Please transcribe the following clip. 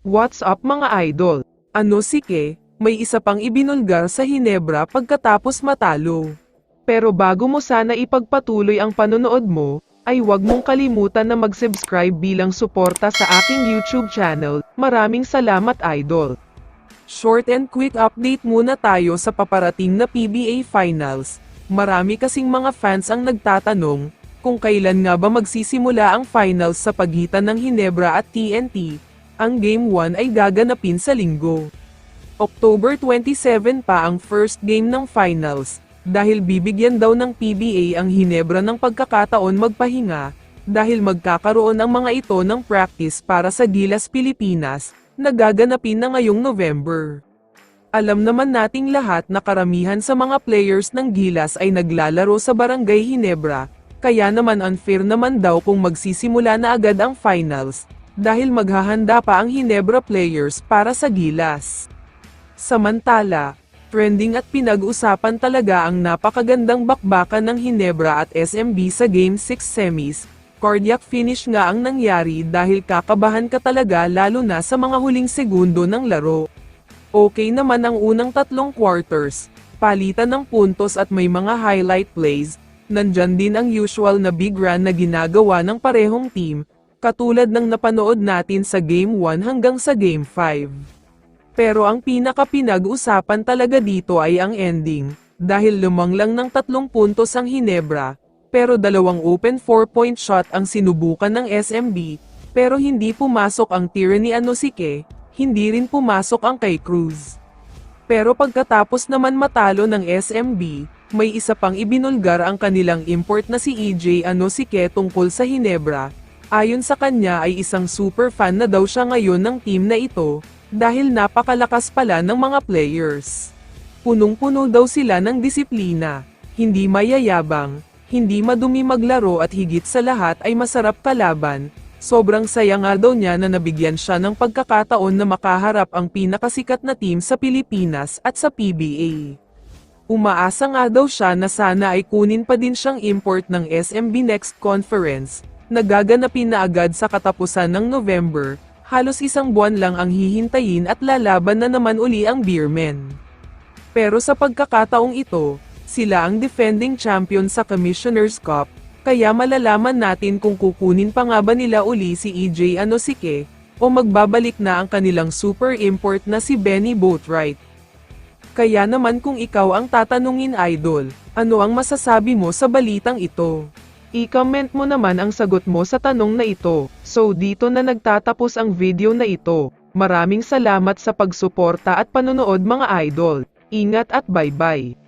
What's up mga idol? Ano si Ke, may isa pang ibinulgar sa Hinebra pagkatapos matalo. Pero bago mo sana ipagpatuloy ang panonood mo, ay huwag mong kalimutan na mag-subscribe bilang suporta sa aking YouTube channel. Maraming salamat idol. Short and quick update muna tayo sa paparating na PBA Finals. Marami kasing mga fans ang nagtatanong, kung kailan nga ba magsisimula ang finals sa pagitan ng Hinebra at TNT. Ang Game 1 ay gaganapin sa linggo. October 27 pa ang first game ng finals, dahil bibigyan daw ng PBA ang Hinebra ng pagkakataon magpahinga, dahil magkakaroon ang mga ito ng practice para sa Gilas Pilipinas, na gaganapin na ngayong November. Alam naman nating lahat na karamihan sa mga players ng Gilas ay naglalaro sa Barangay Hinebra, kaya naman unfair naman daw kung magsisimula na agad ang finals, dahil maghahanda pa ang Hinebra players para sa Gilas. Samantala, trending at pinag-usapan talaga ang napakagandang bakbakan ng Hinebra at SMB sa Game 6 semis. Cardiac finish nga ang nangyari dahil kakabahan ka talaga lalo na sa mga huling segundo ng laro. Okay naman ang unang tatlong quarters, palitan ng puntos at may mga highlight plays, nandyan din ang usual na big run na ginagawa ng parehong team, katulad ng napanood natin sa Game 1 hanggang sa Game 5. Pero ang pinaka-pinag-usapan talaga dito ay ang ending, dahil lumanglang ng 3 puntos ang Hinebra, pero 2 open 4-point shot ang sinubukan ng SMB, pero hindi pumasok ang tira ni Anosike, hindi rin pumasok ang kay Cruz. Pero pagkatapos naman matalo ng SMB, may isa pang ibinulgar ang kanilang import na si EJ Anosike tungkol sa Hinebra. Ayon sa kanya ay isang super fan na daw siya ngayon ng team na ito, dahil napakalakas pala ng mga players. Punong-puno daw sila ng disiplina, hindi mayayabang, hindi madumi maglaro at higit sa lahat ay masarap kalaban. Sobrang saya nga daw niya na nabigyan siya ng pagkakataon na makaharap ang pinakasikat na team sa Pilipinas at sa PBA. Umaasa nga daw siya na sana ay kunin pa din siyang import ng SMB next conference, nagaganapin na agad sa katapusan ng November, halos 1 buwan lang ang hihintayin at lalaban na naman uli ang Beermen. Pero sa pagkakataong ito, sila ang defending champion sa Commissioner's Cup, kaya malalaman natin kung kukunin pa nga ba nila uli si EJ Anosike, o magbabalik na ang kanilang super import na si Benny Boatwright. Kaya naman kung ikaw ang tatanungin idol, ano ang masasabi mo sa balitang ito? I-comment mo naman ang sagot mo sa tanong na ito. So dito na nagtatapos ang video na ito. Maraming salamat sa pagsuporta at panonood mga idol. Ingat at bye-bye.